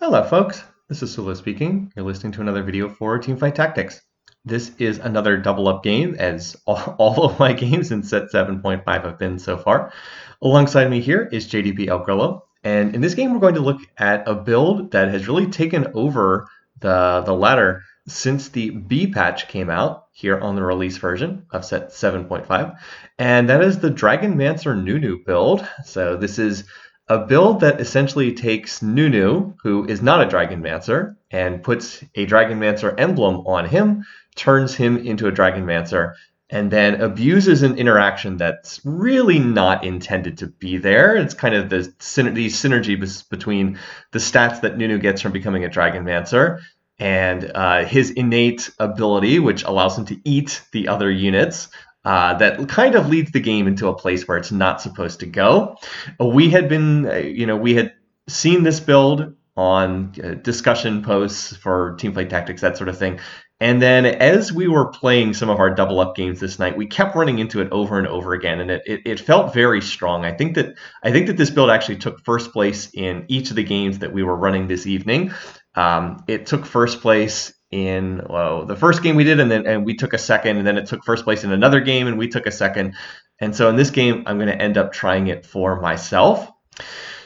Hello folks, this is Sula speaking. You're listening to another video for Teamfight Tactics. This is another double up game, as all of my games in set 7.5 have been so far. Alongside me here is JDB El Grillo, and in this game we're going to look at a build that has really taken over the ladder since the B patch came out here on the release version of set 7.5, and that is the Dragonmancer Nunu build. So this is a build that essentially takes Nunu, who is not a Dragonmancer, and puts a Dragonmancer emblem on him, turns him into a Dragonmancer, and then abuses an interaction that's really not intended to be there. It's kind of the synergy between the stats that Nunu gets from becoming a Dragonmancer and his innate ability, which allows him to eat the other units, that kind of leads the game into a place where it's not supposed to go. We had been, we had seen this build on discussion posts for Teamfight Tactics, that sort of thing. And then as we were playing some of our double up games this night, we kept running into it over and over again, and it felt very strong. I think that this build actually took first place in each of the games that we were running this evening. It took first place in the first game we did, and we took a second, and then it took first place in another game, and we took a second. And so in this game, I'm going to end up trying it for myself.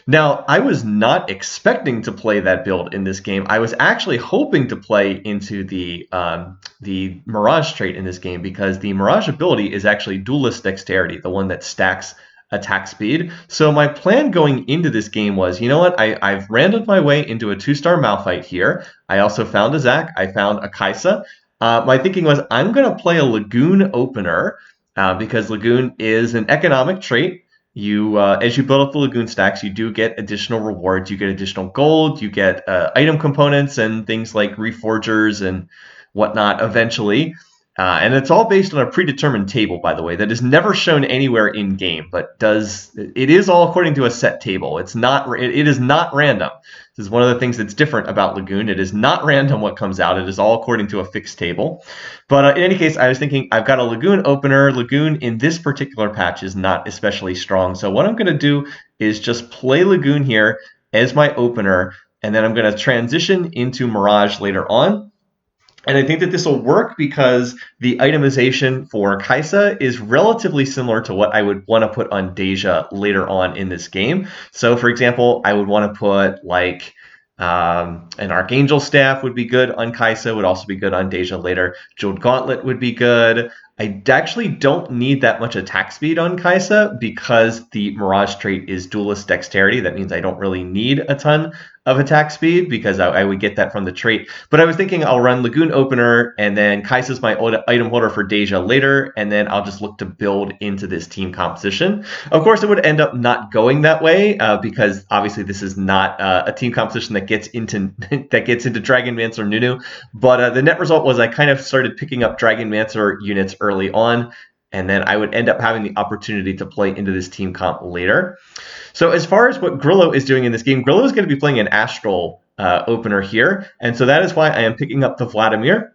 Now, I was not expecting to play that build in this game. I was actually hoping to play into the Mirage trait in this game, because the Mirage ability is actually Duelist Dexterity, the one that stacks attack speed. So my plan going into this game was, you know what, I've randomed my way into a 2-star Malphite here. I also found a Zac. I found a Kaisa. My thinking was, I'm going to play a Lagoon opener because Lagoon is an economic trait. As you build up the Lagoon stacks, you do get additional rewards. You get additional gold. You get item components and things like Reforgers and whatnot eventually. And it's all based on a predetermined table, by the way, that is never shown anywhere in game, but it is all according to a set table. It is not random. This is one of the things that's different about Lagoon. It is not random what comes out. It is all according to a fixed table. But in any case, I was thinking, I've got a Lagoon opener. Lagoon in this particular patch is not especially strong. So what I'm going to do is just play Lagoon here as my opener, and then I'm going to transition into Mirage later on. And I think that this will work because the itemization for Kaisa is relatively similar to what I would want to put on Deja later on in this game. So, for example, I would want to put like an Archangel Staff would be good on Kaisa, would also be good on Deja later. Jeweled Gauntlet would be good. I actually don't need that much attack speed on Kaisa because the Mirage trait is Duelist Dexterity. That means I don't really need a ton of attack speed because I would get that from the trait. But I was thinking I'll run Lagoon Opener, and then Kaisa's my item holder for Deja later, and then I'll just look to build into this team composition. Of course, it would end up not going that way because obviously this is not a team composition that gets into Dragonmancer Nunu. But the net result was I kind of started picking up Dragonmancer units early on, and then I would end up having the opportunity to play into this team comp later. So as far as what Grillo is doing in this game, Grillo is going to be playing an Astral opener here, and so that is why I am picking up the Vladimir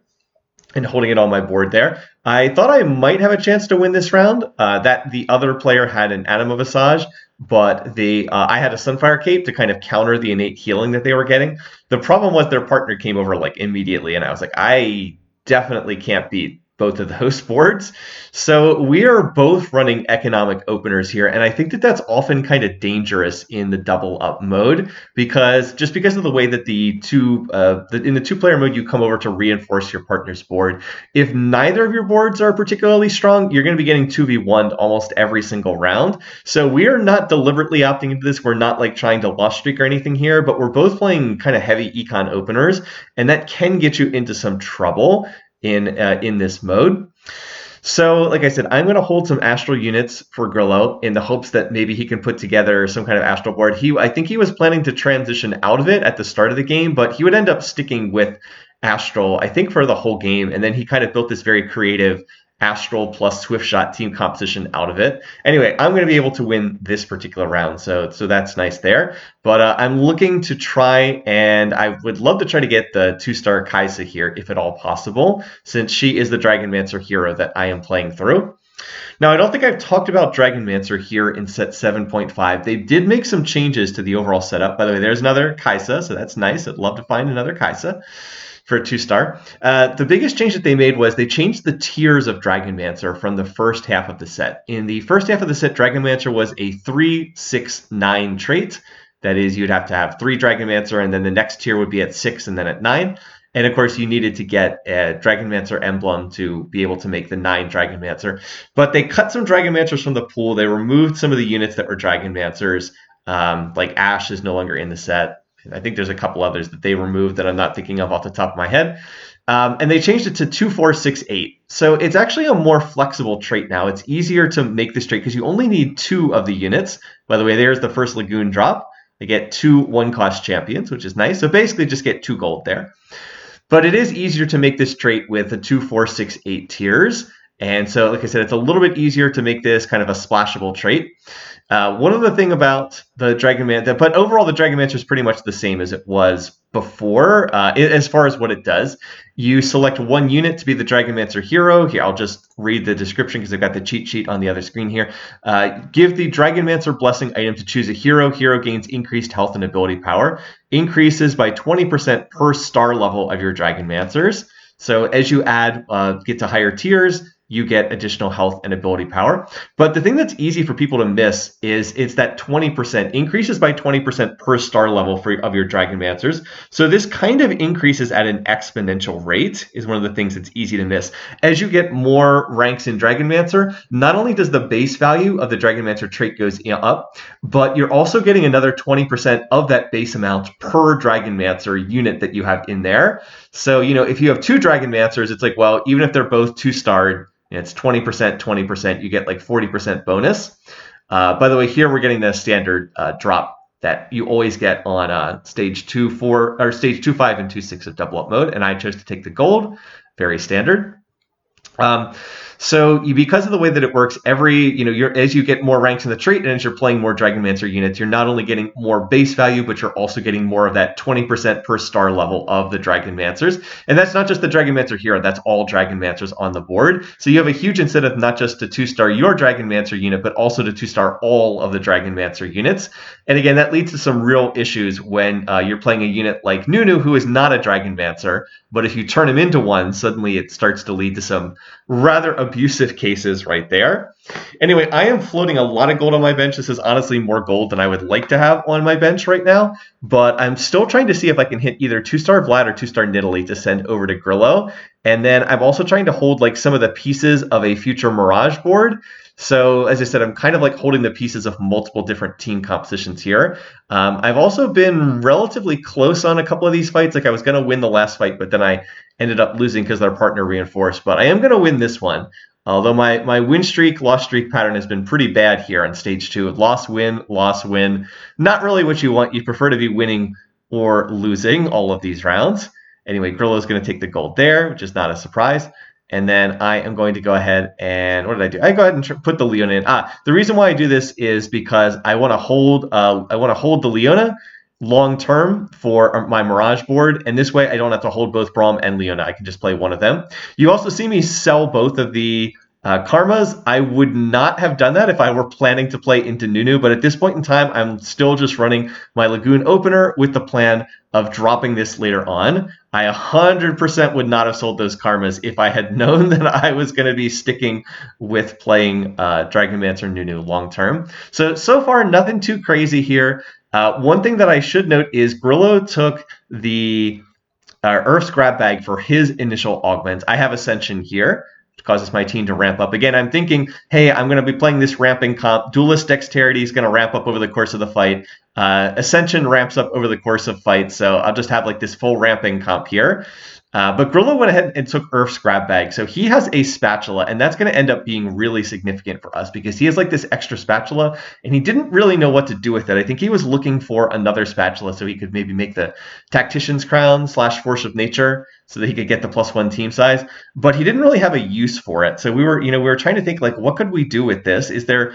and holding it on my board there. I thought I might have a chance to win this round, that the other player had an Anima Visage, but I had a Sunfire Cape to kind of counter the innate healing that they were getting. The problem was their partner came over like immediately, and I was like, I definitely can't beat both of those boards. So we are both running economic openers here, and I think that that's often kind of dangerous in the double up mode because of the way that in the 2-player mode you come over to reinforce your partner's board. If neither of your boards are particularly strong, you're going to be getting 2v1'd almost every single round. So we are not deliberately opting into this. We're not like trying to loss streak or anything here, but we're both playing kind of heavy econ openers, and that can get you into some trouble in this mode. So like I said, I'm going to hold some Astral units for Grillo in the hopes that maybe he can put together some kind of Astral board. I think he was planning to transition out of it at the start of the game, but he would end up sticking with Astral, I think, for the whole game, and then he kind of built this very creative Astral plus Swift Shot team composition out of it. Anyway, I'm going to be able to win this particular round, so that's nice there. But I'm looking to try, and I would love to try to get the 2-star Kaisa here, if at all possible, since she is the Dragonmancer hero that I am playing through. Now, I don't think I've talked about Dragonmancer here in set 7.5. They did make some changes to the overall setup. By the way, there's another Kaisa, so that's nice. I'd love to find another Kaisa for a 2-star. The biggest change that they made was they changed the tiers of Dragonmancer from the first half of the set. In the first half of the set, Dragonmancer was a 3, 6, 9 trait. That is, you'd have to have 3 Dragonmancer, and then the next tier would be at 6 and then at 9. And of course, you needed to get a Dragonmancer emblem to be able to make the 9 Dragonmancer. But they cut some Dragonmancers from the pool. They removed some of the units that were Dragonmancers. Like Ash is no longer in the set. I think there's a couple others that they removed that I'm not thinking of off the top of my head. And they changed it to 2, 4, 6, 8. So it's actually a more flexible trait now. It's easier to make this trait because you only need 2 of the units. By the way, there's the first Lagoon drop. They get 2 1-cost champions, which is nice. So basically just get 2 gold there. But it is easier to make this trait with the 2, 4, 6, 8 tiers. And so, like I said, it's a little bit easier to make this kind of a splashable trait. One other thing about the Dragonmancer, but overall the Dragonmancer is pretty much the same as it was before, as far as what it does. You select one unit to be the Dragonmancer hero. Here, I'll just read the description because I've got the cheat sheet on the other screen here. Give the Dragonmancer blessing item to choose a hero. Hero gains increased health and ability power. Increases by 20% per star level of your Dragonmancers. So as you add, get to higher tiers, you get additional health and ability power. But the thing that's easy for people to miss is it's that 20%, increases by 20% per star level of your Dragonmancers. So this kind of increases at an exponential rate is one of the things that's easy to miss. As you get more ranks in Dragonmancer, not only does the base value of the Dragonmancer trait goes up, but you're also getting another 20% of that base amount per Dragonmancer unit that you have in there. So, if you have 2 Dragonmancers, it's like, well, even if they're both 2-starred, it's 20%, 20%. You get like 40% bonus. By the way, here we're getting the standard drop that you always get on stage 2, 4, or stage 2, 5, and 2, 6 of double up mode. And I chose to take the gold, very standard. So because of the way that it works, as you get more ranks in the trait and as you're playing more Dragonmancer units, you're not only getting more base value, but you're also getting more of that 20% per star level of the Dragonmancers. And that's not just the Dragonmancer hero, that's all Dragonmancers on the board. So you have a huge incentive not just to 2-star your Dragonmancer unit, but also to 2-star all of the Dragonmancer units. And again, that leads to some real issues when you're playing a unit like Nunu, who is not a Dragonmancer, but if you turn him into one, suddenly it starts to lead to some rather abusive cases right there. Anyway, I am floating a lot of gold on my bench. This is honestly more gold than I would like to have on my bench right now, but I'm still trying to see if I can hit either 2-star Vlad or 2-star Nidalee to send over to Grillo. And then I'm also trying to hold like some of the pieces of a future Mirage board. So as I said, I'm kind of like holding the pieces of multiple different team compositions here. I've also been relatively close on a couple of these fights. Like I was going to win the last fight, but then I ended up losing because their partner reinforced. But I am going to win this one. Although my win streak, loss streak pattern has been pretty bad here on stage 2. Loss, win, loss, win. Not really what you want. You prefer to be winning or losing all of these rounds. Anyway, Grillo's going to take the gold there, which is not a surprise. And then I am going to go ahead and, what did I do? I go ahead and put the Leona in. The reason why I do this is because I want to hold the Leona long term for my Mirage board, and this way I don't have to hold both Braum and Leona. I can just play one of them. You also see me sell both of the Karmas. I would not have done that if I were planning to play into Nunu, but at this point in time, I'm still just running my Lagoon opener with the plan of dropping this later on. I 100% would not have sold those Karmas if I had known that I was going to be sticking with playing Dragonmancer Nunu long term. So far, nothing too crazy here. One thing that I should note is Grillo took the Earth's Grab Bag for his initial augments. I have Ascension here, which causes my team to ramp up. Again, I'm thinking, hey, I'm going to be playing this ramping comp. Duelist Dexterity is going to ramp up over the course of the fight. Ascension ramps up over the course of fight, so I'll just have like this full ramping comp here. But Grillo went ahead and took Earth's Grab Bag. So he has a spatula, and that's going to end up being really significant for us because he has like this extra spatula, and he didn't really know what to do with it. I think he was looking for another spatula so he could maybe make the Tactician's Crown / Force of Nature so that he could get the +1 team size. But he didn't really have a use for it. So we were trying to think like, what could we do with this? Is there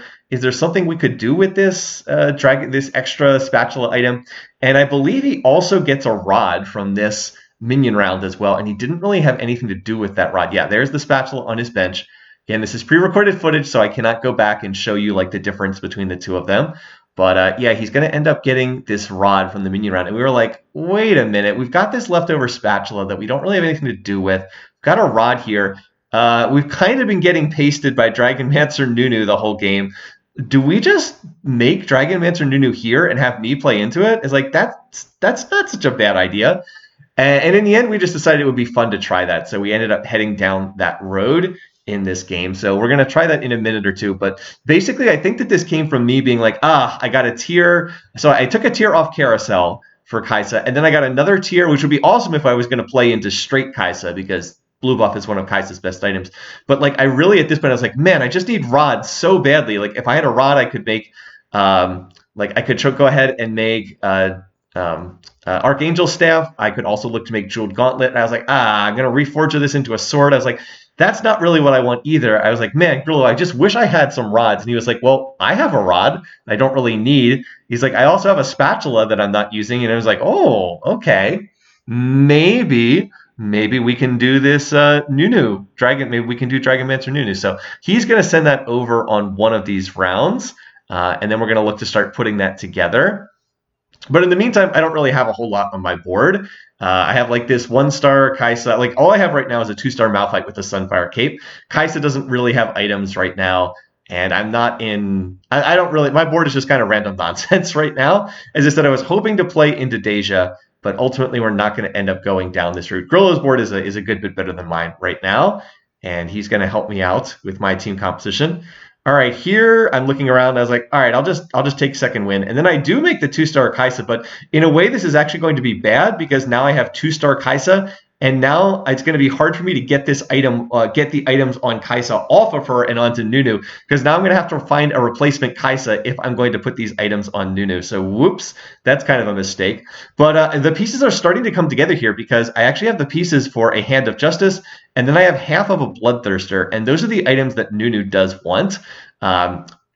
something we could do with this this extra spatula item? And I believe he also gets a rod from this minion round as well, and he didn't really have anything to do with that rod. Yeah, there's the spatula on his bench. Again, this is pre-recorded footage, so I cannot go back and show you like the difference between the two of them. But yeah, he's going to end up getting this rod from the minion round. And we were like, wait a minute, we've got this leftover spatula that we don't really have anything to do with. We've got a rod here. We've kind of been getting pasted by Dragonmancer Nunu the whole game. Do we just make Dragonmancer Nunu here and have me play into it? It's like, that's not such a bad idea. And in the end, we just decided it would be fun to try that. So we ended up heading down that road in this game. So we're going to try that in a minute or two. But basically, I think that this came from me being like, I got a tier. So I took a tier off Carousel for Kaisa. And then I got another tier, which would be awesome if I was going to play into straight Kaisa, because blue buff is one of Kaisa's best items. But like, I really, at this point, I was like, man, I just need rod so badly. Like, if I had a rod, I could make, like, I could go ahead and make Archangel Staff. I could also look to make Jeweled Gauntlet. And I was like, I'm going to reforge this into a sword. I was like, that's not really what I want either. I was like, man, Grillo, I just wish I had some rods. And he was like, well, I have a rod I don't really need. He's like, I also have a spatula that I'm not using. And I was like, oh, okay. Maybe we can do this Nunu dragon. Maybe we can do Dragonmancer Nunu. So he's going to send that over on one of these rounds. And then we're going to look to start putting that together. But in the meantime, I don't really have a whole lot on my board. I have like this 1-star Kaisa. Like, all I have right now is a 2-star Malphite with a Sunfire Cape. Kaisa doesn't really have items right now. And I'm not in, I don't really, my board is just kind of random nonsense right now. As I said, I was hoping to play into Deja, but ultimately we're not going to end up going down this route. Grillo's board is a good bit better than mine right now. And he's going to help me out with my team composition. All right, here I'm looking around. I was like, all right, I'll just take second win. And then I do make the 2-star Kaisa, but in a way, this is actually going to be bad because now I have 2-star Kaisa, and now it's going to be hard for me to get this item, get the items on Kaisa off of her and onto Nunu, because now I'm going to have to find a replacement Kaisa if I'm going to put these items on Nunu. So whoops, that's kind of a mistake. But the pieces are starting to come together here because I actually have the pieces for a Hand of Justice, and then I have half of a Bloodthirster, and those are the items that Nunu does want.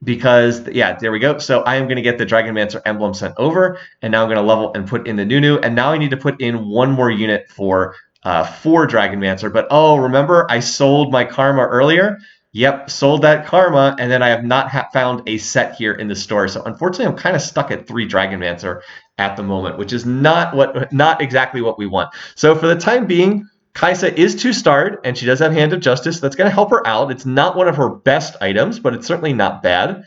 Because, yeah, there we go. So I am going to get the Dragonmancer emblem sent over, and now I'm going to level and put in the Nunu, and now I need to put in one more unit for Dragonmancer. But oh, remember I sold my Karma earlier? Yep, sold that Karma, and then I have not found a set here in the store. So unfortunately, I'm kind of stuck at 3 Dragonmancer at the moment, which is not exactly what we want. So for the time being, Kaisa is 2-starred, and she does have Hand of Justice. That's going to help her out. It's not one of her best items, but it's certainly not bad.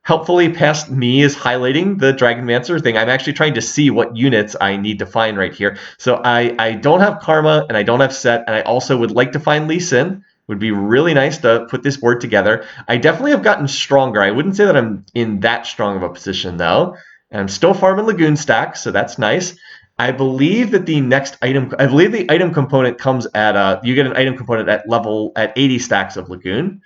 Helpfully past me is highlighting the Dragonmancer thing. I'm actually trying to see what units I need to find right here. So I don't have Karma, and I don't have Set, and I also would like to find Lee Sin. Would be really nice to put this board together. I definitely have gotten stronger. I wouldn't say that I'm in that strong of a position, though. And I'm still farming Lagoon stacks, so that's nice. I believe that the next item, I believe the item component comes at, you get an item component at 80 stacks of Lagoon.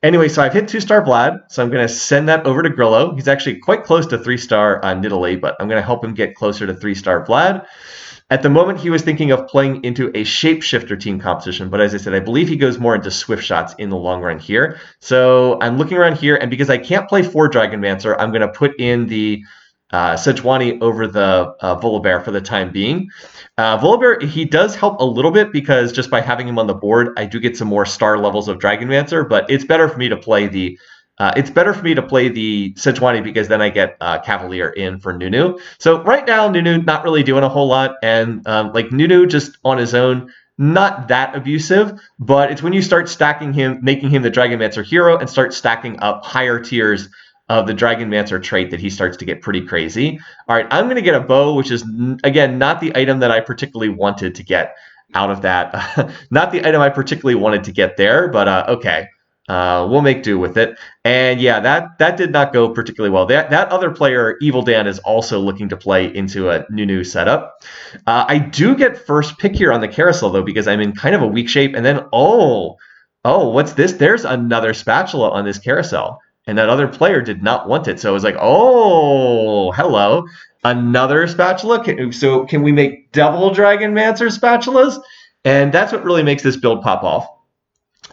Anyway, so I've hit 2-star Vlad, so I'm going to send that over to Grillo. He's actually quite close to 3-star Nidalee, but I'm going to help him get closer to 3-star Vlad. At the moment, he was thinking of playing into a Shapeshifter team composition, but as I said, I believe he goes more into Swift Shots in the long run here. So I'm looking around here, and because I can't play 4 Dragonmancer, I'm going to put in the Sejuani over the Volibear for the time being. Volibear, he does help a little bit because just by having him on the board, I do get some more star levels of Dragonmancer, but it's better for me to play the Sejuani because then I get Cavalier in for Nunu. So right now, Nunu not really doing a whole lot, and like Nunu just on his own, not that abusive, but it's when you start stacking him, making him the Dragonmancer hero, and start stacking up higher tiers of the Dragonmancer trait that he starts to get pretty crazy. All right, I'm going to get a bow, which is, again, not the item that I particularly wanted to get out of that. Not the item I particularly wanted to get there, but okay. We'll make do with it. And yeah, that did not go particularly well. That other player, Evil Dan, is also looking to play into a Nunu setup. I do get first pick here on the carousel, though, because I'm in kind of a weak shape. And then, oh, what's this? There's another spatula on this carousel. And that other player did not want it. So I was like, oh, hello. Another spatula? So can we make double Dragonmancer spatulas? And that's what really makes this build pop off.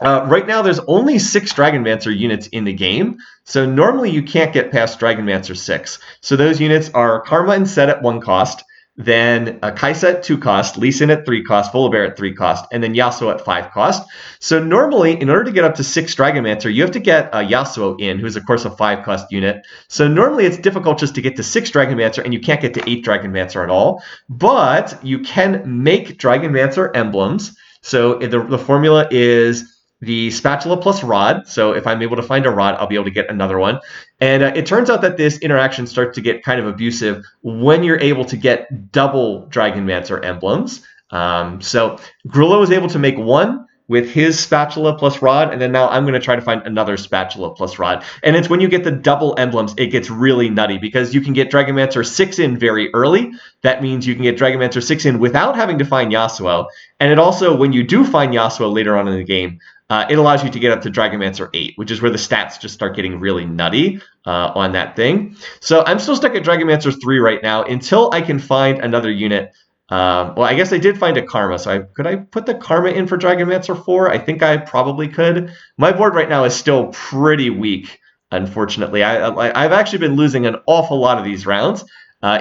Right now, there's only 6 Dragonmancer units in the game. So normally you can't get past Dragonmancer 6. So those units are Karma and Set at 1 cost. then Kaisa at 2 cost, Lee Sin at 3 cost, Volibear at 3 cost, and then Yasuo at 5 cost. So normally, in order to get up to 6 Dragonmancer, you have to get Yasuo in, who's of course a 5 cost unit. So normally it's difficult just to get to 6 Dragonmancer, and you can't get to 8 Dragonmancer at all. But you can make Dragonmancer emblems. So the formula is the spatula plus rod. So if I'm able to find a rod, I'll be able to get another one. And it turns out that this interaction starts to get kind of abusive when you're able to get double Dragonmancer emblems. So Grullo was able to make one with his spatula plus rod, and then now I'm going to try to find another spatula plus rod. And it's when you get the double emblems, it gets really nutty, because you can get Dragonmancer 6 in very early. That means you can get Dragonmancer 6 in without having to find Yasuo. And it also, when you do find Yasuo later on in the game, it allows you to get up to Dragonmancer 8, which is where the stats just start getting really nutty on that thing. So I'm still stuck at Dragonmancer 3 right now until I can find another unit. Well, I guess I did find a Karma, so could I put the Karma in for Dragonmancer 4? I think I probably could. My board right now is still pretty weak, unfortunately. I've actually been losing an awful lot of these rounds,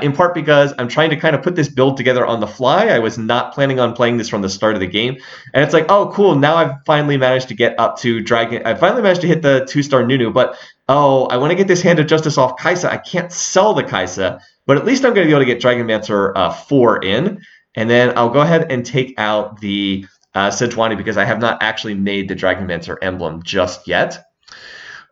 in part because I'm trying to kind of put this build together on the fly. I was not planning on playing this from the start of the game. And it's like, oh, cool, now I've finally managed to get up to I finally managed to hit the 2-star Nunu, but, oh, I want to get this Hand of Justice off Kaisa. I can't sell the Kaisa. But at least I'm going to be able to get Dragonmancer 4 in. And then I'll go ahead and take out the Sejuani, because I have not actually made the Dragonmancer emblem just yet.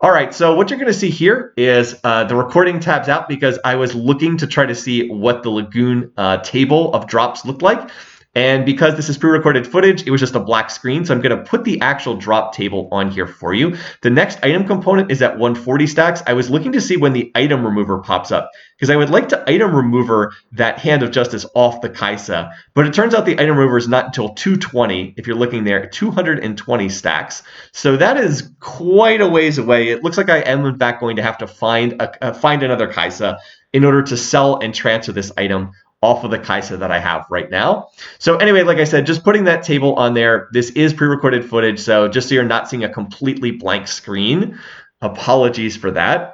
All right, so what you're going to see here is the recording tabs out, because I was looking to try to see what the Lagoon table of drops looked like. And because this is pre-recorded footage, it was just a black screen. So I'm going to put the actual drop table on here for you. The next item component is at 140 stacks. I was looking to see when the item remover pops up, because I would like to item remover that Hand of Justice off the Kaisa. But it turns out the item remover is not until 220. If you're looking there, 220 stacks. So that is quite a ways away. It looks like I am in fact going to have to find another Kaisa in order to sell and transfer this item off of the Kaisa that I have right now. So anyway, like I said, just putting that table on there. This is pre-recorded footage, so just so you're not seeing a completely blank screen, apologies for that.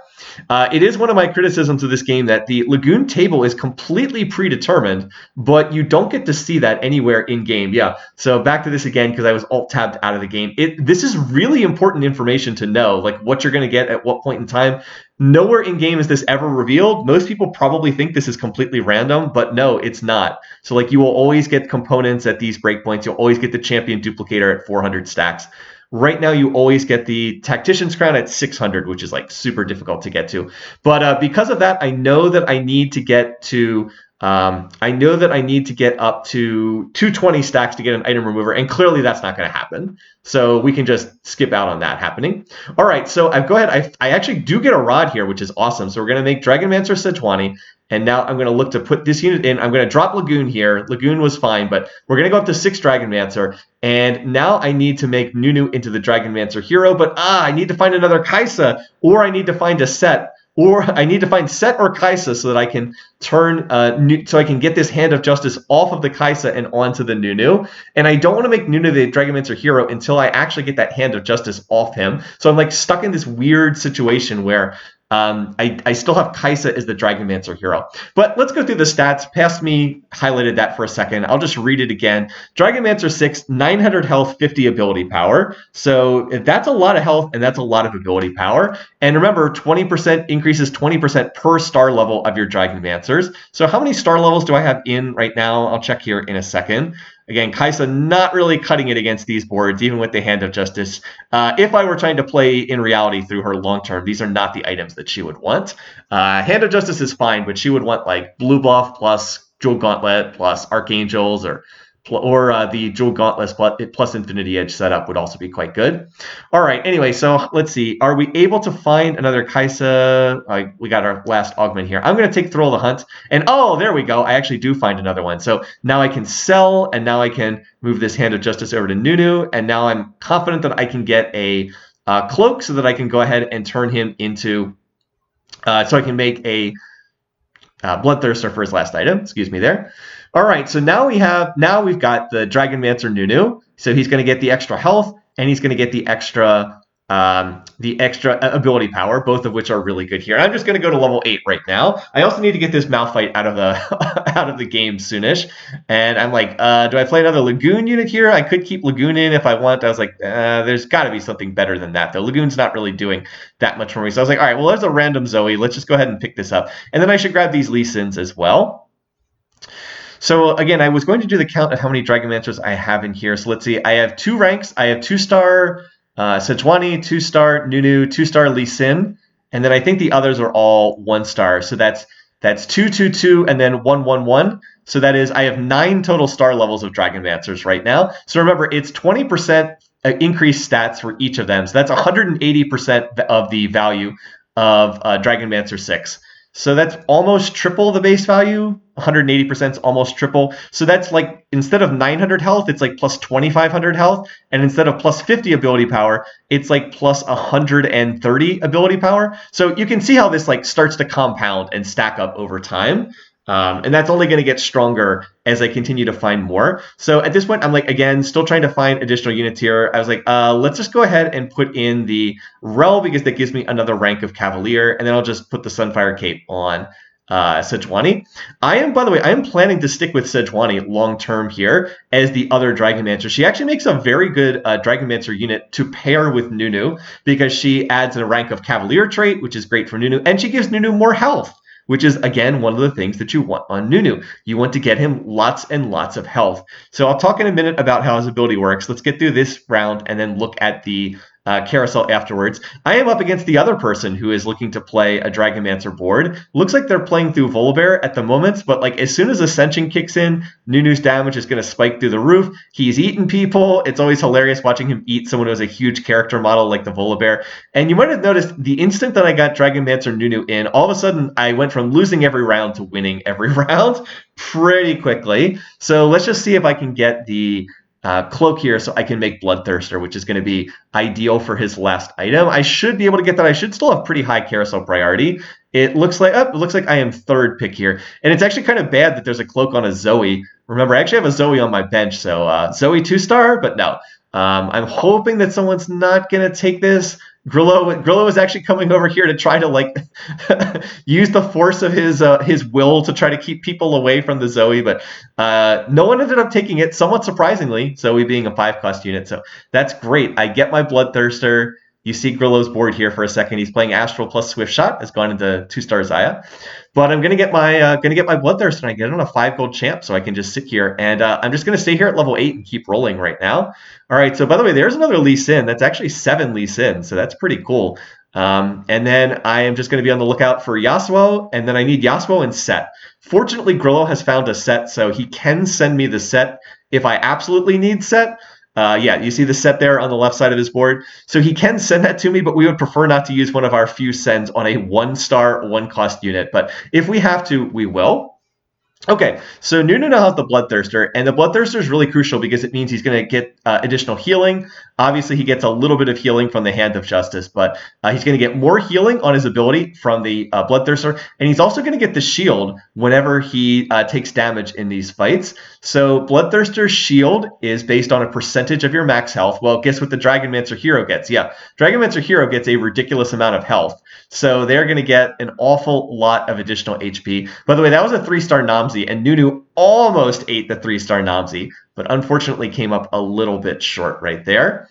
It is one of my criticisms of this game that the Lagoon table is completely predetermined, but you don't get to see that anywhere in-game. Yeah, so back to this again, because I was alt-tabbed out of the game. This is really important information to know, like what you're going to get at what point in time. Nowhere in-game is this ever revealed. Most people probably think this is completely random, but no, it's not. So like you will always get components at these breakpoints. You'll always get the champion duplicator at 400 stacks. Right now, you always get the Tactician's Crown at 600, which is like super difficult to get to. But because of that, I know that I need to get to up to 220 stacks to get an item remover, and clearly that's not going to happen. So we can just skip out on that happening. All right, so I actually do get a rod here, which is awesome. So we're going to make Dragonmancer Sejuani, and now I'm going to look to put this unit in. I'm going to drop Lagoon here. Lagoon was fine, but we're going to go up to 6 Dragonmancer, and now I need to make Nunu into the Dragonmancer hero, but I need to find another Kaisa, or I need to find a Set. Or I need to find Set or Kaisa so that I can turn, so I can get this Hand of Justice off of the Kaisa and onto the Nunu. And I don't want to make Nunu the Dragonmancer hero until I actually get that Hand of Justice off him. So I'm like stuck in this weird situation where I still have Kaisa as the Dragonmancer hero. But let's go through the stats. Past me highlighted that for a second. I'll just read it again. Dragonmancer 6, 900 health, 50 ability power. So that's a lot of health, and that's a lot of ability power. And remember, 20% increases 20% per star level of your Dragonmancers. So how many star levels do I have in right now? I'll check here in a second. Again, Kaisa not really cutting it against these boards, even with the Hand of Justice. If I were trying to play in reality through her long term, these are not the items that she would want. Hand of Justice is fine, but she would want like Blue Buff plus Jewel Gauntlet plus Archangels, or the Jewel Gauntlet plus Infinity Edge setup would also be quite good. All right, anyway, so let's see. Are we able to find another Kaisa? We got our last augment here. I'm going to take Thrill of the Hunt. And oh, there we go. I actually do find another one. So now I can sell, and now I can move this Hand of Justice over to Nunu. And now I'm confident that I can get a cloak so that I can go ahead and turn him into, so I can make a Bloodthirster for his last item. Excuse me there. All right, so now we've got the Dragonmancer Nunu. So he's going to get the extra health, and he's going to get the extra the extra ability power, both of which are really good here. And I'm just going to go to level 8 right now. I also need to get this Malphite out of the out of the game soonish. And I'm like, do I play another Lagoon unit here? I could keep Lagoon in if I want. I was like, there's got to be something better than that, though. Lagoon's not really doing that much for me. So I was like, all right, well, there's a random Zoe. Let's just go ahead and pick this up. And then I should grab these Lee Sins as well. So again, I was going to do the count of how many Dragonmancers I have in here. So let's see. I have 2 ranks. I have 2-star Sejuani, 2-star Nunu, 2-star Lee Sin, and then I think the others are all 1-star. So that's 2, 2, 2, and then 1, 1, 1. So that is, I have 9 total star levels of Dragonmancers right now. So remember, it's 20% increased stats for each of them. So that's 180% of the value of Dragonmancer 6. So that's almost triple the base value. 180% is almost triple. So that's like, instead of 900 health, it's like plus 2,500 health. And instead of plus 50 ability power, it's like plus 130 ability power. So you can see how this like starts to compound and stack up over time. And that's only going to get stronger as I continue to find more. So at this point, I'm like, again, still trying to find additional units here. I was like, let's just go ahead and put in the Rel, because that gives me another rank of Cavalier. And then I'll just put the Sunfire Cape on Sejuani. By the way, I am planning to stick with Sejuani long-term here as the other Dragonmancer. She actually makes a very good Dragonmancer unit to pair with Nunu, because she adds a rank of Cavalier trait, which is great for Nunu, and she gives Nunu more health, which is, again, one of the things that you want on Nunu. You want to get him lots and lots of health. So I'll talk in a minute about how his ability works. Let's get through this round and then look at the carousel afterwards. I am up against the other person who is looking to play a Dragonmancer board. Looks like they're playing through Volibear at the moment, but like as soon as Ascension kicks in, Nunu's damage is going to spike through the roof. He's eating people. It's always hilarious watching him eat someone who has a huge character model like the Volibear. And you might have noticed the instant that I got Dragonmancer Nunu in, all of a sudden I went from losing every round to winning every round pretty quickly. So let's just see if I can get the cloak here so I can make Bloodthirster, which is going to be ideal for his last item. I should be able to get that. I should still have pretty high carousel priority. It looks like I am 3rd pick here. And it's actually kind of bad that there's a cloak on a Zoe. Remember, I actually have a Zoe on my bench, so Zoe 2-star, but no. I'm hoping that someone's not going to take this. Grillo is actually coming over here to try to like use the force of his will to try to keep people away from the Zoe, but no one ended up taking it, somewhat surprisingly, Zoe being a 5-cost unit. So that's great. I get my Bloodthirster. You see Grillo's board here for a second. He's playing Astral plus Swift Shot. Has gone into 2-star Zaya. But I'm gonna get my Bloodthirster, and I get it on a 5 gold champ, so I can just sit here. And I'm just gonna stay here at level 8 and keep rolling right now. All right. So by the way, there's another Lee Sin. That's actually 7 Lee Sin, so that's pretty cool. And then I am just going to be on the lookout for Yasuo, and then I need Yasuo and Set. Fortunately, Grillo has found a Set, so he can send me the Set if I absolutely need Set. Yeah, you see the Set there on the left side of his board. So he can send that to me, but we would prefer not to use one of our few sends on a 1-star, 1-cost unit. But if we have to, we will. Okay, so Nunu now has the Bloodthirster, and the Bloodthirster is really crucial because it means he's going to get additional healing. Obviously, he gets a little bit of healing from the Hand of Justice, but he's going to get more healing on his ability from the Bloodthirster, and he's also going to get the shield whenever he takes damage in these fights. So Bloodthirster's shield is based on a percentage of your max health. Well, guess what the Dragonmancer hero gets? Yeah, Dragonmancer hero gets a ridiculous amount of health. So they're going to get an awful lot of additional HP. By the way, that was a 3-star Namzi, and Nunu almost ate the 3-star Namzi, but unfortunately came up a little bit short right there.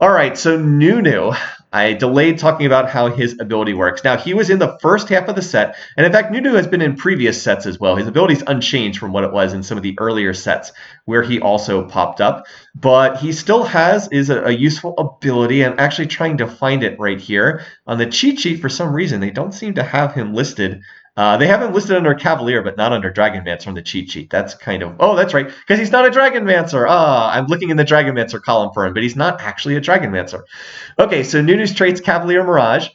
All right, so Nunu, I delayed talking about how his ability works. Now, he was in the first half of the set, and in fact, Nunu has been in previous sets as well. His ability is unchanged from what it was in some of the earlier sets where he also popped up, but he still is a useful ability. I'm actually trying to find it right here. On the cheat sheet, for some reason, they don't seem to have him listed. They have him listed under Cavalier, but not under Dragonmancer on the cheat sheet. That's kind of... Oh, that's right, because he's not a Dragonmancer. I'm looking in the Dragonmancer column for him, but he's not actually a Dragonmancer. Okay, so Nunu's traits Cavalier Mirage.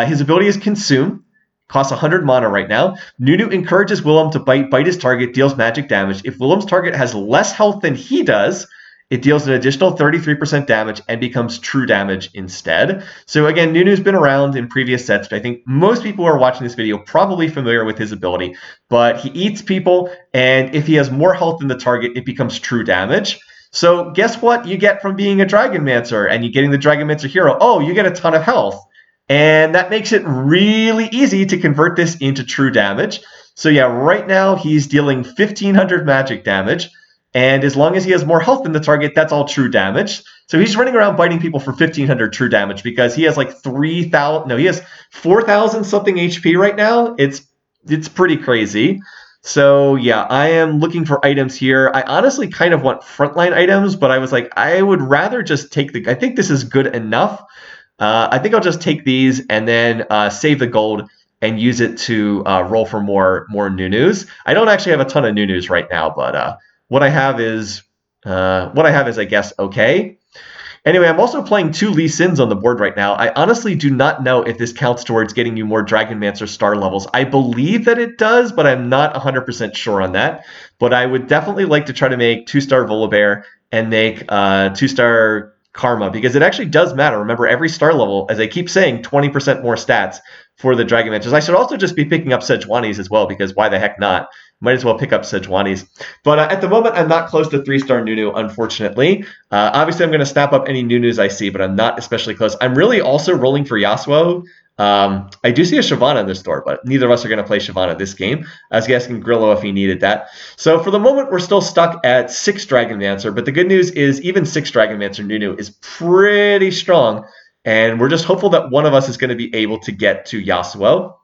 His ability is Consume. Costs 100 mana right now. Nunu encourages Willem to bite his target, deals magic damage. If Willem's target has less health than he does, it deals an additional 33% damage and becomes true damage instead. So again, Nunu's been around in previous sets, but I think most people who are watching this video are probably familiar with his ability. But he eats people, and if he has more health than the target, it becomes true damage. So guess what you get from being a Dragonmancer and you getting the Dragonmancer hero? Oh, you get a ton of health. And that makes it really easy to convert this into true damage. So yeah, right now he's dealing 1,500 magic damage. And as long as he has more health than the target, that's all true damage. So he's running around biting people for 1,500 true damage because he has like 3,000, no, he has 4,000 something HP right now. It's pretty crazy. So yeah, I am looking for items here. I honestly kind of want frontline items, but I was like, I would rather just take I think this is good enough. I think I'll just take these and then save the gold and use it to roll for more Nunus. I don't actually have a ton of Nunus right now, but what I have is I guess okay. Anyway, I'm also playing 2 Lee Sins on the board right now. I honestly do not know if this counts towards getting you more Dragonmancer star levels. I believe that it does, but I'm not 100% sure on that. But I would definitely like to try to make 2-star Volibear and make 2-star Karma, because it actually does matter. Remember, every star level, as I keep saying, 20% more stats for the Dragonmancers. I should also just be picking up Sejuani's as well, because why the heck not? Might as well pick up Sejuani's. But at the moment, I'm not close to 3-star Nunu, unfortunately. Obviously, I'm going to snap up any Nunus I see, but I'm not especially close. I'm really also rolling for Yasuo. I do see a Shyvana in the store, but neither of us are going to play Shyvana this game. I was asking Grillo if he needed that. So for the moment, we're still stuck at 6 Dragonmancer, but the good news is even 6 Dragonmancer Nunu is pretty strong, and we're just hopeful that one of us is going to be able to get to Yasuo.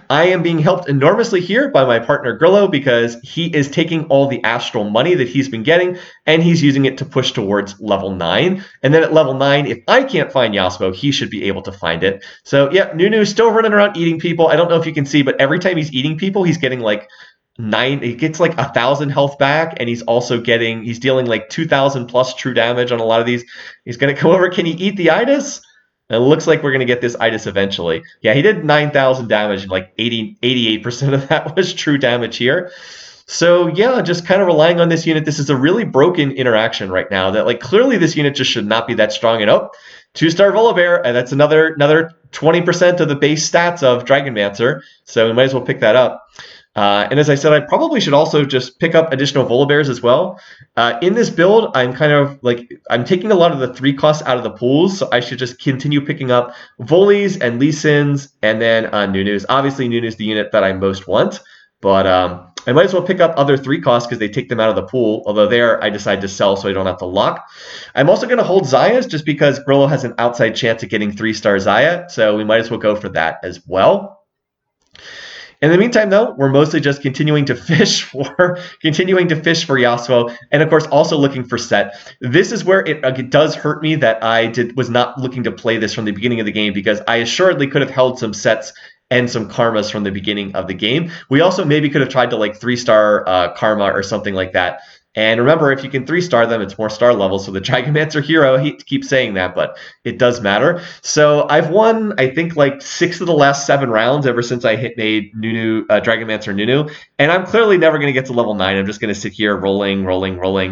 I am being helped enormously here by my partner Grillo because he is taking all the astral money that he's been getting and he's using it to push towards level 9. And then at level 9, if I can't find Yasuo, he should be able to find it. So yeah, Nunu's still running around eating people. I don't know if you can see, but every time he's eating people, he's getting like he gets like 1,000 health back, and he's dealing like 2,000 plus true damage on a lot of these. He's gonna come over. Can he eat the Itis? It looks like we're going to get this Itis eventually. Yeah, he did 9,000 damage, and like 88% of that was true damage here. So yeah, just kind of relying on this unit. This is a really broken interaction right now that like clearly this unit just should not be that strong. And 2-star Volibear, and that's another 20% of the base stats of Dragonmancer. So we might as well pick that up. And as I said, I probably should also just pick up additional Volibears as well. In this build, I'm taking a lot of the 3 costs out of the pools, so I should just continue picking up Volies and Lee Sins and then Nunus. Obviously, Nunu's the unit that I most want, but I might as well pick up other 3 costs because they take them out of the pool, although there I decide to sell so I don't have to lock. I'm also going to hold Xayahs just because Grillo has an outside chance of getting 3-star Xayah, so we might as well go for that as well. In the meantime, though, we're mostly just continuing to fish for Yasuo, and of course also looking for Set. This is where it does hurt me that I was not looking to play this from the beginning of the game, because I assuredly could have held some Sets and some Karmas from the beginning of the game. We also maybe could have tried to like 3-star Karma or something like that. And remember, if you can 3-star them, it's more star levels. So the Dragonmancer hero, I hate to keep saying that, but it does matter. So I've won, I think, like 6 of the last 7 rounds ever since I made Dragonmancer Nunu. And I'm clearly never going to get to level 9. I'm just going to sit here rolling.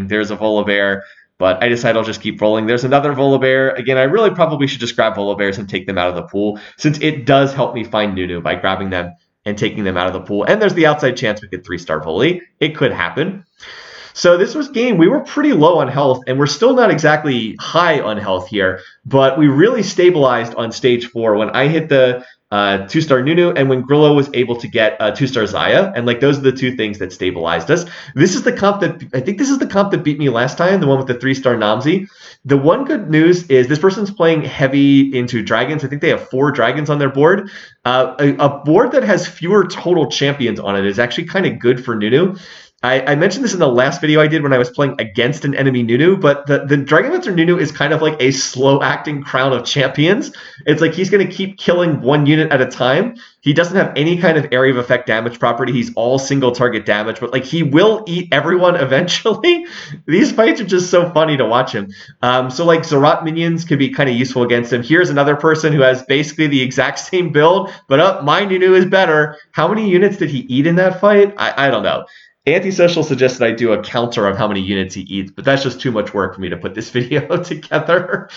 There's a Volibear, but I decide I'll just keep rolling. There's another Volibear. Again, I really probably should just grab Volibears and take them out of the pool, since it does help me find Nunu by grabbing them and taking them out of the pool. And there's the outside chance we could 3-star Voli. It could happen. So this was game. We were pretty low on health, and we're still not exactly high on health here, but we really stabilized on stage 4 when I hit the 2-star Nunu and when Grillo was able to get 2-star Xayah, and like those are the 2 things that stabilized us. This is the comp that beat me last time, the one with the 3-star Namzi. The one good news is this person's playing heavy into dragons. I think they have 4 dragons on their board. A board that has fewer total champions on it is actually kind of good for Nunu. I mentioned this in the last video I did when I was playing against an enemy Nunu, but the Dragonmancer Nunu is kind of like a slow-acting crown of champions. It's like he's going to keep killing 1 unit at a time. He doesn't have any kind of area of effect damage property. He's all single target damage, but like he will eat everyone eventually. These fights are just so funny to watch him. So like Zerat minions could be kind of useful against him. Here's another person who has basically the exact same build, but my Nunu is better. How many units did he eat in that fight? I don't know. Antisocial suggested I do a counter of how many units he eats, but that's just too much work for me to put this video together.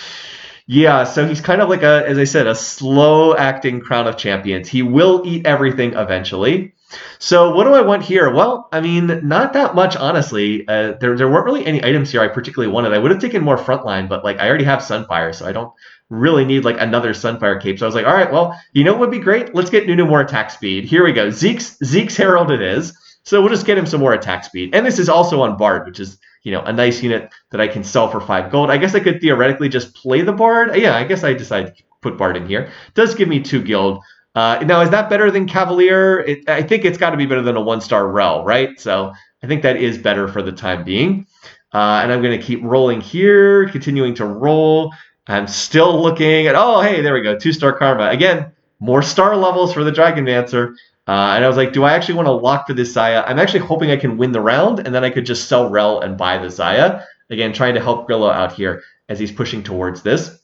Yeah, so he's kind of like as I said, a slow-acting crown of champions. He will eat everything eventually. So what do I want here? Well, I mean, not that much, honestly. There weren't really any items here I particularly wanted. I would have taken more frontline, but like I already have Sunfire, so I don't really need like another Sunfire cape. So I was like, all right, well, you know what would be great? Let's get Nunu more attack speed. Here we go. Zeke's Herald it is. So we'll just get him some more attack speed. And this is also on Bard, which is, you know, a nice unit that I can sell for 5 gold. I guess I could theoretically just play the Bard. Yeah, I guess I decided to put Bard in here. It does give me 2 guild. Now, is that better than Cavalier? I think it's got to be better than a 1-star Rel, right? So I think that is better for the time being. And I'm going to keep rolling here, continuing to roll. I'm still looking at, oh, hey, there we go, 2-star Karma. Again, more star levels for the Dragonmancer. And I was like, do I actually want to lock for this Zaya? I'm actually hoping I can win the round, and then I could just sell Rel and buy the Zaya. Again, trying to help Grillo out here as he's pushing towards this.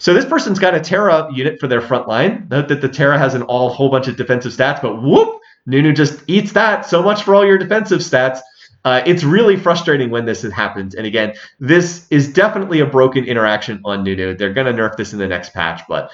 So this person's got a Terra unit for their front line. Note that the Terra has an whole bunch of defensive stats, but whoop, Nunu just eats that. So much for all your defensive stats. It's really frustrating when this happens. And again, this is definitely a broken interaction on Nunu. They're going to nerf this in the next patch, but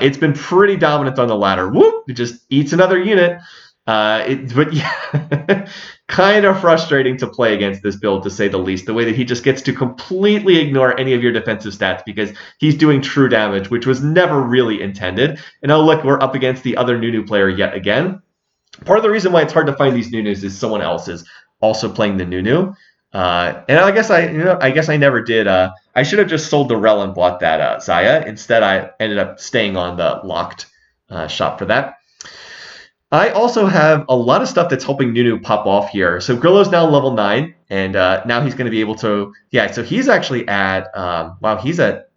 it's been pretty dominant on the ladder. Whoop, it just eats another unit. But yeah, kind of frustrating to play against this build, to say the least. The way that he just gets to completely ignore any of your defensive stats because he's doing true damage, which was never really intended. And oh, look, we're up against the other Nunu player yet again. Part of the reason why it's hard to find these Nunus is someone else is also playing the Nunu. And I guess I never did. I should have just sold the Rel and bought that Zaya. Instead, I ended up staying on the locked shop for that. I also have a lot of stuff that's helping Nunu pop off here. So Grillo's now level 9, and now he's going to be able to, yeah, so he's actually at, wow, we're at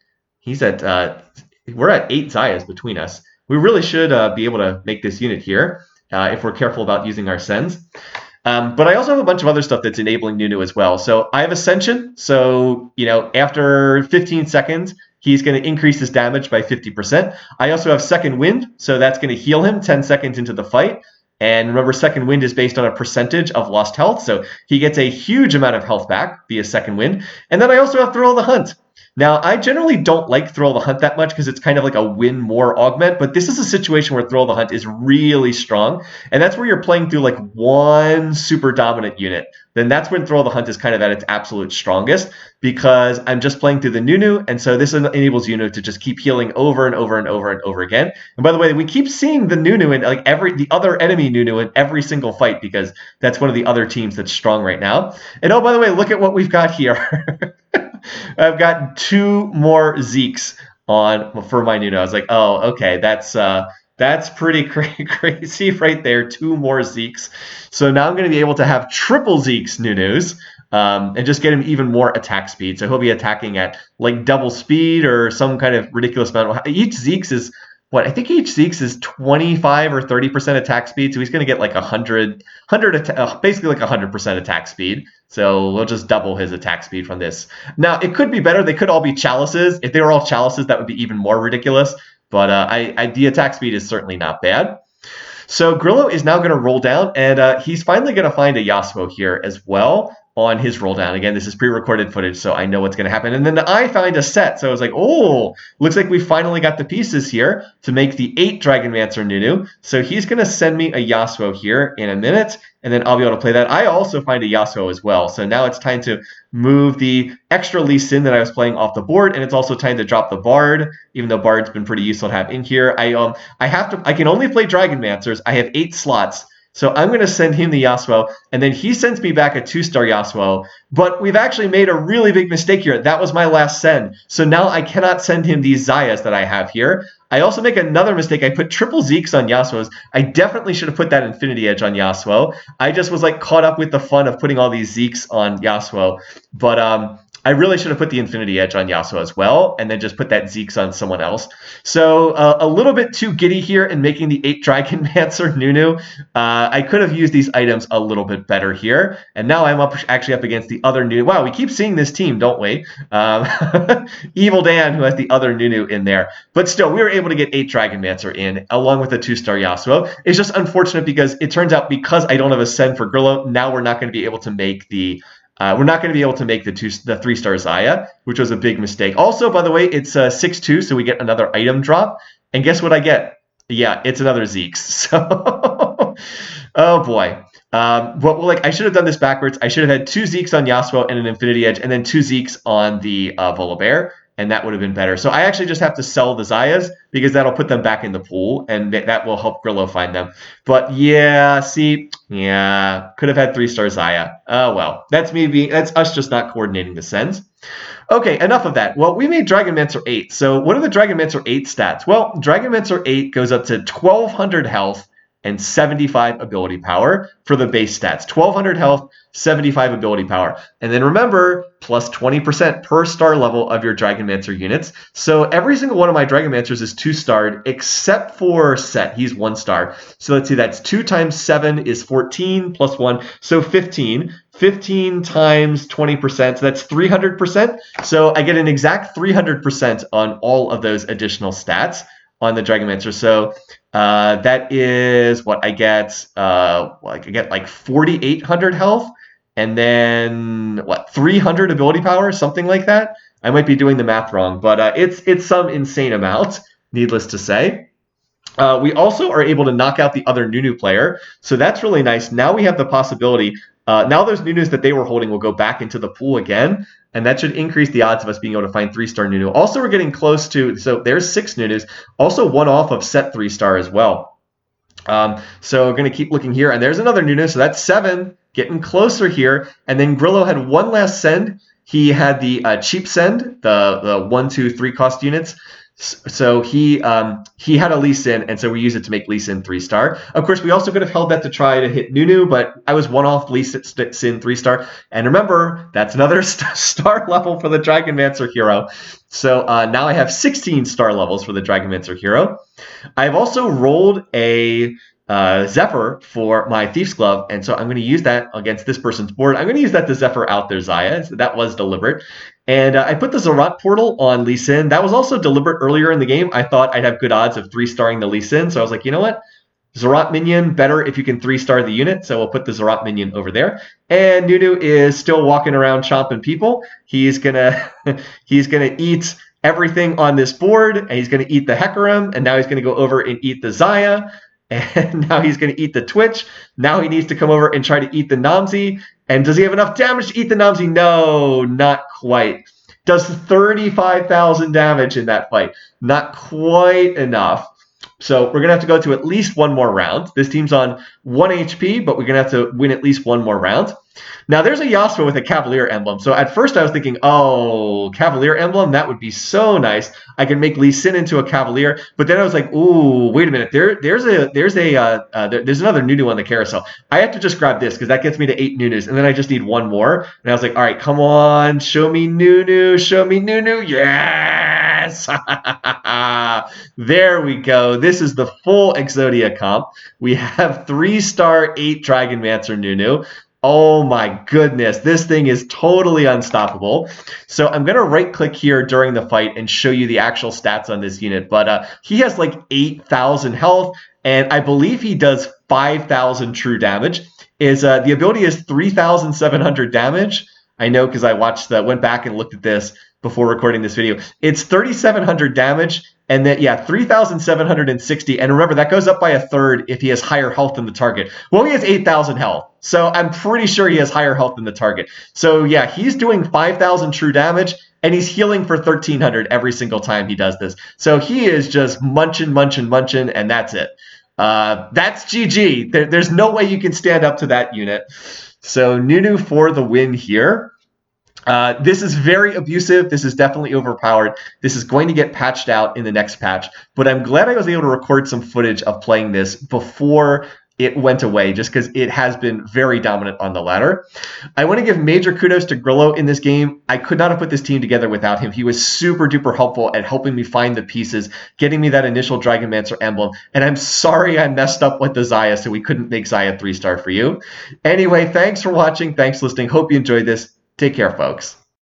8 Zayas between us. We really should be able to make this unit here if we're careful about using our sends. But I also have a bunch of other stuff that's enabling Nunu as well. So I have Ascension. So, you know, after 15 seconds, he's going to increase his damage by 50%. I also have Second Wind, so that's going to heal him 10 seconds into the fight. And remember, Second Wind is based on a percentage of lost health, so he gets a huge amount of health back via Second Wind. And then I also have Thrill of the Hunt. Now, I generally don't like Thrill of the Hunt that much because it's kind of like a win more augment, but this is a situation where Thrill of the Hunt is really strong, and that's where you're playing through like one super dominant unit. Then that's when Thrill of the Hunt is kind of at its absolute strongest, because I'm just playing through the Nunu, and so this enables Nunu to just keep healing over and over and over and over again. And by the way, we keep seeing the Nunu in like the other enemy Nunu in every single fight, because that's one of the other teams that's strong right now. And oh, by the way, look at what we've got here. I've got 2 more Zekes for my Nunu. I was like, oh, okay, that's pretty crazy right there. 2 more Zekes. So now I'm going to be able to have triple Zekes Nunus and just get him even more attack speed. So he'll be attacking at like double speed or some kind of ridiculous amount. Each Zekes is what? I think each Zekes is 25 or 30% attack speed. So he's going to get like 100 basically like 100% attack speed. So we'll just double his attack speed from this. Now, it could be better. They could all be chalices. If they were all chalices, that would be even more ridiculous. But the attack speed is certainly not bad. So Grillo is now going to roll down, and he's finally going to find a Yasuo here as well on his roll down. Again, this is pre-recorded footage, so I know what's going to happen. And then I find a set, so I was like, oh, looks like we finally got the pieces here to make the 8 Dragonmancer Nunu. So he's going to send me a Yasuo here in a minute, and then I'll be able to play that. I also find a Yasuo as well, so now it's time to move the extra Lee Sin that I was playing off the board, and it's also time to drop the Bard, even though Bard's been pretty useful to have in here. I can only play Dragonmancers. I have 8 slots. So I'm going to send him the Yasuo, and then he sends me back a 2-star Yasuo. But we've actually made a really big mistake here. That was my last send. So now I cannot send him these Zayas that I have here. I also make another mistake. I put triple Zekes on Yasuos. I definitely should have put that Infinity Edge on Yasuo. I just was like caught up with the fun of putting all these Zekes on Yasuo. But I really should have put the Infinity Edge on Yasuo as well, and then just put that Zekes on someone else. So a little bit too giddy here in making the 8 Dragonmancer Nunu. I could have used these items a little bit better here, and now I'm actually up against the other Nunu. Wow, we keep seeing this team, don't we? Evil Dan, who has the other Nunu in there. But still, we were able to get 8 Dragonmancer in, along with a 2-star Yasuo. It's just unfortunate because it turns out because I don't have a send for Grillo, now we're not going to be able to make the the 3-star Zaya, which was a big mistake. Also, by the way, it's 6-2, so we get another item drop. And guess what I get? Yeah, it's another Zekes. So Oh boy. Well, like I should have done this backwards. I should have had 2 Zeeks on Yasuo and an Infinity Edge, and then 2 Zeeks on the Volibear, and that would have been better. So I actually just have to sell the Zayas because that'll put them back in the pool, and that will help Grillo find them. But yeah, see, yeah, could have had 3-star Zaya. Oh well, that's us just not coordinating the sends. Okay, enough of that. Well, we made Dragonmancer 8. So what are the Dragonmancer 8 stats? Well, Dragonmancer 8 goes up to 1200 health and 75 ability power for the base stats. 1200 health, 75 ability power. And then remember, plus 20% per star level of your Dragonmancer units. So every single one of my Dragonmancers is 2-starred, except for Set. He's 1-star. So let's see, that's 2 times 7 is 14 plus 1, so 15. 15 times 20%, so that's 300%. So I get an exact 300% on all of those additional stats on the Dragonmancer. So that is what I get. I get like 4,800 health, and then what 300 ability power, something like that. I might be doing the math wrong, but it's some insane amount. Needless to say. We also are able to knock out the other Nunu player, so that's really nice. Now we have the possibility. Now those Nunus that they were holding will go back into the pool again, and that should increase the odds of us being able to find 3-star Nunu. Also, we're getting close to, so there's 6 Nunus, also one off of Set 3-star as well. So we're going to keep looking here, and there's another Nunu, so that's 7, getting closer here. And then Grillo had one last send. He had the cheap send, the 1, 2, 3 cost units. So he had a Lee Sin, and so we use it to make Lee Sin 3-star. Of course, we also could have held that to try to hit Nunu, but I was one off Lee Sin 3-star. And remember, that's another star level for the Dragonmancer hero. So now I have 16 star levels for the Dragonmancer hero. I've also rolled a Zephyr for my Thief's Glove, and so I'm going to use that against this person's board. I'm going to use that to Zephyr out their Zaya. So that was deliberate. And I put the Zerat portal on Lee Sin. That was also deliberate earlier in the game. I thought I'd have good odds of 3-starring the Lee Sin, so I was like, you know what? Zerat minion, better if you can 3-star the unit, so we'll put the Zerat minion over there. And Nunu is still walking around chomping people. He's gonna eat everything on this board, and he's gonna eat the Hecarim, and now he's gonna go over and eat the Zaya. And now he's going to eat the Twitch. Now he needs to come over and try to eat the Namzi. And does he have enough damage to eat the Namzi? No, not quite. Does 35,000 damage in that fight. Not quite enough. So we're going to have to go to at least one more round. This team's on 1 HP, but we're going to have to win at least one more round. Now, there's a Yasuo with a Cavalier emblem. So at first I was thinking, oh, Cavalier emblem, that would be so nice. I can make Lee Sin into a Cavalier. But then I was like, ooh, wait a minute. There's another Nunu on the carousel. I have to just grab this because that gets me to 8 Nunus. And then I just need one more. And I was like, all right, come on. Show me Nunu. Show me Nunu. Yes. There we go. This is the full Exodia comp. We have 3-star 8 Dragonmancer Nunu. Oh my goodness, this thing is totally unstoppable. So I'm going to right-click here during the fight and show you the actual stats on this unit. But he has like 8,000 health, and I believe he does 5,000 true damage. The ability is 3,700 damage. I know because I went back and looked at this before recording this video. It's 3,700 damage, and then, yeah, 3,760. And remember, that goes up by a third if he has higher health than the target. Well, he has 8,000 health, so I'm pretty sure he has higher health than the target. So, yeah, he's doing 5,000 true damage, and he's healing for 1,300 every single time he does this. So he is just munching, and that's it. That's GG. There's no way you can stand up to that unit. So Nunu for the win here. This is very abusive. This is definitely overpowered. This is going to get patched out in the next patch, but I'm glad I was able to record some footage of playing this before it went away, just because it has been very dominant on the ladder. I want to give major kudos to Grillo in this game. I could not have put this team together without him. He was super duper helpful at helping me find the pieces, getting me that initial Dragonmancer emblem, and I'm sorry I messed up with the Zaya, so we couldn't make Zaya 3-star for you. Anyway, thanks for watching. Thanks for listening. Hope you enjoyed this. Take care, folks.